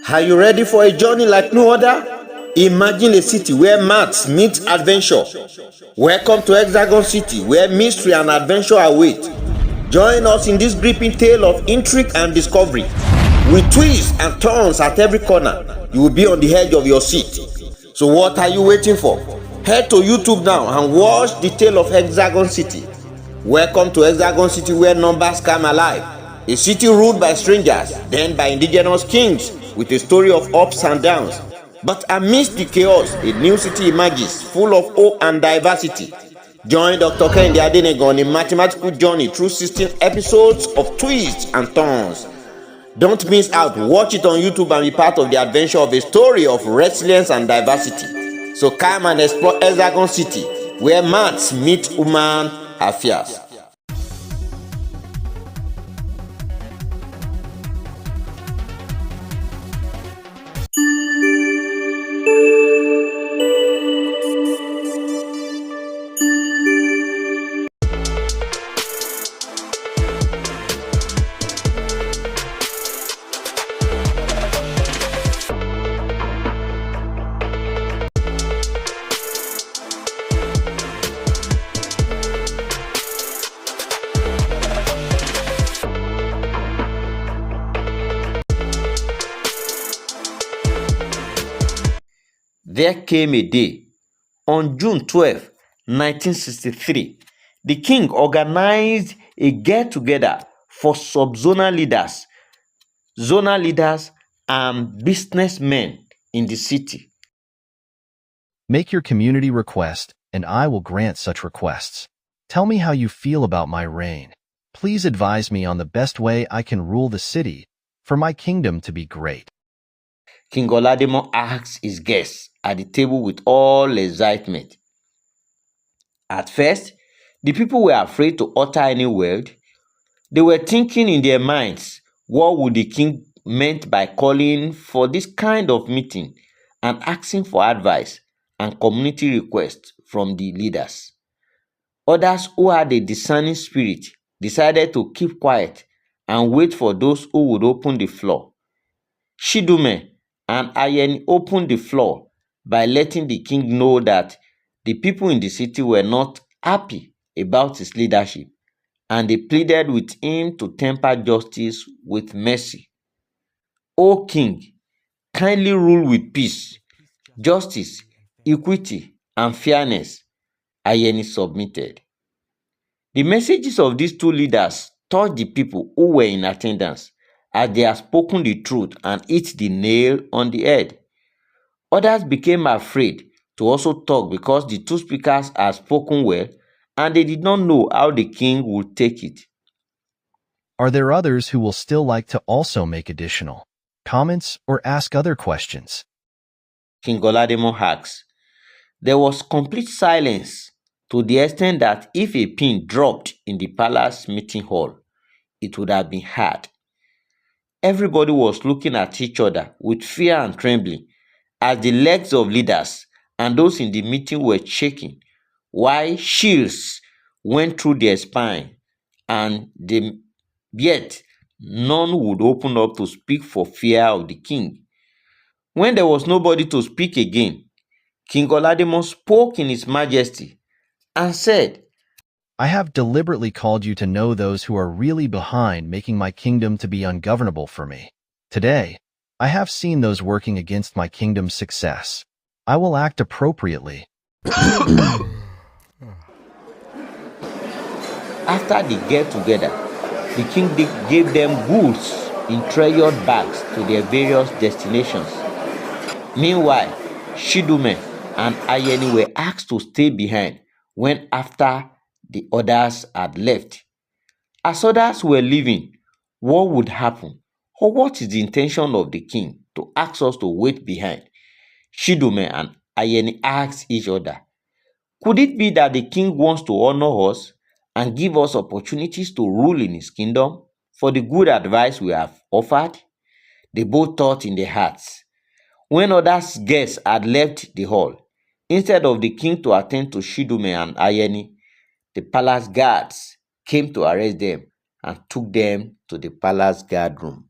Are you ready for a journey like no other? Imagine a city where maths meet adventure. Welcome to Hexagon City, where mystery and adventure await. Join us in this gripping tale of intrigue and discovery. With twists and turns at every corner, you will be on the edge of your seat. So what are you waiting for? Head to YouTube now and watch the Tale of Hexagon City. Welcome to Hexagon City, where numbers come alive. A city ruled by strangers, then by indigenous kings, with a story of ups and downs. But amidst the chaos, a new city emerges, full of hope and diversity. Join Dr. Kehinde Adenegi on a mathematical journey through 16 episodes of twists and turns. Don't miss out. Watch it on YouTube and be part of the adventure of a story of resilience and diversity. So come and explore Hexagon City, where maths meet human affairs. There came a day, on June 12, 1963, the king organized a get-together for sub-zonal leaders, zonal leaders, and businessmen in the city. Make your community request, and I will grant such requests. Tell me how you feel about my reign. Please advise me on the best way I can rule the city, for my kingdom to be great. King Olademo asked his guests at the table with all excitement. At first, the people were afraid to utter any word. They were thinking in their minds, what would the king meant by calling for this kind of meeting and asking for advice and community requests from the leaders? Others who had a discerning spirit decided to keep quiet and wait for those who would open the floor. Chidume and Adeyemi opened the floor by letting the king know that the people in the city were not happy about his leadership, and they pleaded with him to temper justice with mercy. O king, kindly rule with peace, justice, equity, and fairness, Adeyemi submitted. The messages of these two leaders touched the people who were in attendance, as they had spoken the truth and hit the nail on the head. Others became afraid to also talk because the two speakers had spoken well and they did not know how the king would take it. Are there others who will still like to also make additional comments or ask other questions? King Olademo asked. There was complete silence, to the extent that if a pin dropped in the palace meeting hall, it would have been heard. Everybody was looking at each other with fear and trembling, as the legs of leaders and those in the meeting were shaking, while chills went through their spine, and yet none would open up to speak for fear of the king. When there was nobody to speak again, King Olademo spoke in his majesty and said, I have deliberately called you to know those who are really behind making my kingdom to be ungovernable for me. Today, I have seen those working against my kingdom's success. I will act appropriately. After the get-together, the king gave them goods in treasured bags to their various destinations. Meanwhile, Chidume and Adeyemi were asked to stay behind when after the others had left. As others were leaving, what would happen? Or what is the intention of the king to ask us to wait behind? Chidume and Adeyemi asked each other, could it be that the king wants to honor us and give us opportunities to rule in his kingdom for the good advice we have offered? They both thought in their hearts. When others guests had left the hall, instead of the king to attend to Chidume and Adeyemi, the palace guards came to arrest them and took them to the palace guard room.